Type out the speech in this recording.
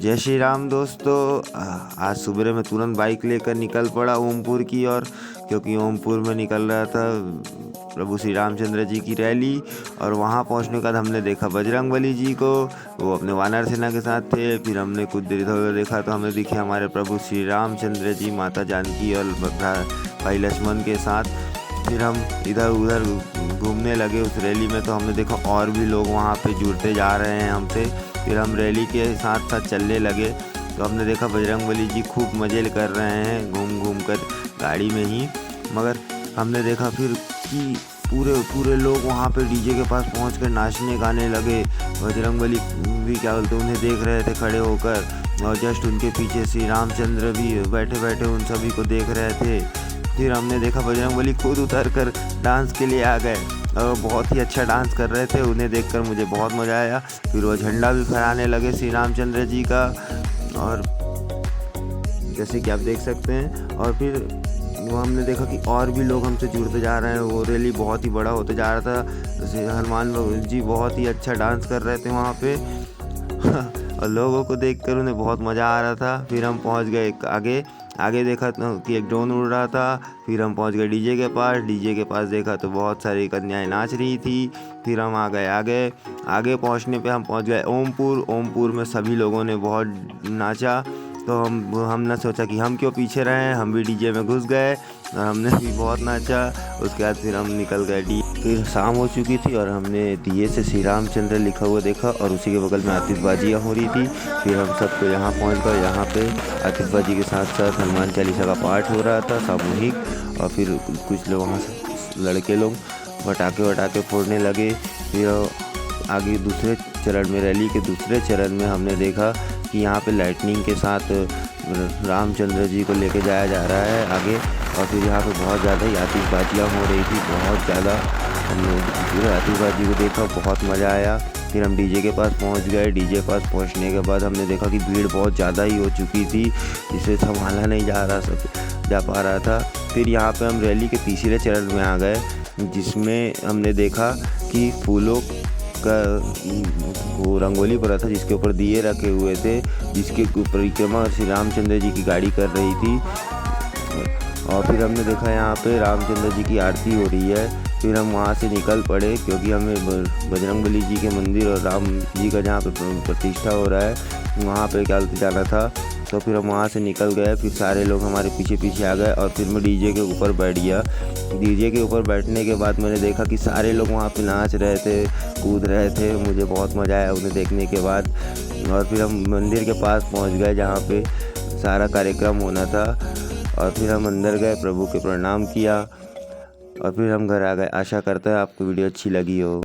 जय श्री राम दोस्तों। आज सुबह मैं तुरंत बाइक लेकर निकल पड़ा ओमपुर की ओर, क्योंकि ओमपुर में निकल रहा था प्रभु श्री रामचंद्र जी की रैली। और वहां पहुंचने के बाद हमने देखा बजरंगबली जी को, वो अपने वानर सेना के साथ थे। फिर हमने कुछ देर इधर उधर देखा तो हमें दिखे हमारे प्रभु श्री रामचंद्र जी, माता जानकी और भाई लक्ष्मण के साथ। फिर हम इधर उधर घूमने लगे उस रैली में, तो हमने देखा और भी लोग वहाँ पे जुड़ते जा रहे हैं हमसे। फिर हम रैली के साथ साथ चलने लगे तो हमने देखा बजरंगबली जी खूब मज़े कर रहे हैं घूम घूम कर गाड़ी में ही। मगर हमने देखा फिर कि पूरे लोग वहाँ पे डीजे के पास पहुँच कर नाचने गाने लगे। बजरंगबली भी क्या बोलते उन्हें देख रहे थे खड़े होकर, और जस्ट उनके पीछे श्री रामचंद्र भी बैठे बैठे उन सभी को देख रहे थे। फिर हमने देखा बजरंगबली खुद उतर कर डांस के लिए आ गए और बहुत ही अच्छा डांस कर रहे थे। उन्हें देखकर मुझे बहुत मज़ा आया। फिर वो झंडा भी फहराने लगे श्री रामचंद्र जी का, और जैसे कि आप देख सकते हैं। और फिर वो हमने देखा कि और भी लोग हमसे जुड़ते जा रहे हैं। वो रैली बहुत ही बड़ा होते जा रहा था। जैसे हनुमान जी बहुत ही अच्छा डांस कर रहे थे वहाँ पे और लोगों को देखकर उन्हें बहुत मज़ा आ रहा था। फिर हम पहुँच गए आगे देखा कि एक ड्रोन उड़ रहा था। फिर हम पहुंच गए डीजे के पास देखा तो बहुत सारी कन्याएं नाच रही थी। फिर हम आगे पहुंचने पे हम पहुंच गए ओमपुर में सभी लोगों ने बहुत नाचा। तो हमने सोचा कि हम क्यों पीछे रहे, हम भी डीजे में घुस गए और हमने भी बहुत नाचा। उसके बाद फिर हम निकल गए फिर शाम हो चुकी थी और हमने दिए से श्री रामचंद्र लिखा हुआ देखा, और उसी के बगल में आतिशबाजियाँ हो रही थी। फिर हम सबको यहाँ पहुँच गए। यहाँ पे आतिशबाजी के साथ साथ हनुमान चालीसा का पाठ हो रहा था सामूहिक। और फिर कुछ लोग वहाँ से लड़के लोग पटाखे फोड़ने लगे। फिर आगे दूसरे चरण में, रैली के दूसरे चरण में हमने देखा कि यहाँ पे लाइटनिंग के साथ रामचंद्र जी को लेके जाया जा रहा है आगे। और फिर यहाँ पे बहुत ज़्यादा ही आतिशबाजियाँ हो रही थी, बहुत ज़्यादा। हमने पूरे आतिशबाजी को देखा, बहुत मज़ा आया। फिर हम डीजे के पास पहुँच गए। डीजे के पास पहुँचने के बाद हमने देखा कि भीड़ बहुत ज़्यादा ही हो चुकी थी, जिसे संभाला नहीं जा पा रहा था। फिर यहाँ पे हम रैली के तीसरे चरण में आ गए, जिसमें हमने देखा कि फूलों का वो रंगोली पड़ा था जिसके ऊपर दिए रखे हुए थे, जिसके परिक्रमा श्री रामचंद्र जी की गाड़ी कर रही थी। और फिर हमने देखा यहाँ पे रामचंद्र जी की आरती हो रही है। फिर हम वहाँ से निकल पड़े, क्योंकि हमें बजरंगबली जी के मंदिर और राम जी का जहाँ पे प्रतिष्ठा हो रहा है वहाँ पे क्या जाना था। तो फिर हम वहाँ से निकल गए। फिर सारे लोग हमारे पीछे आ गए और फिर मैं डीजे के ऊपर बैठ गया। डीजे के ऊपर बैठने के बाद मैंने देखा कि सारे लोग वहाँ पे नाच रहे थे, कूद रहे थे। मुझे बहुत मज़ा आया उन्हें देखने के बाद। और फिर हम मंदिर के पास पहुँच गए जहाँ पे सारा कार्यक्रम होना था। और फिर हम अंदर गए, प्रभु के प्रणाम किया और फिर हम घर आ गए। आशा करता है आपको वीडियो अच्छी लगी हो।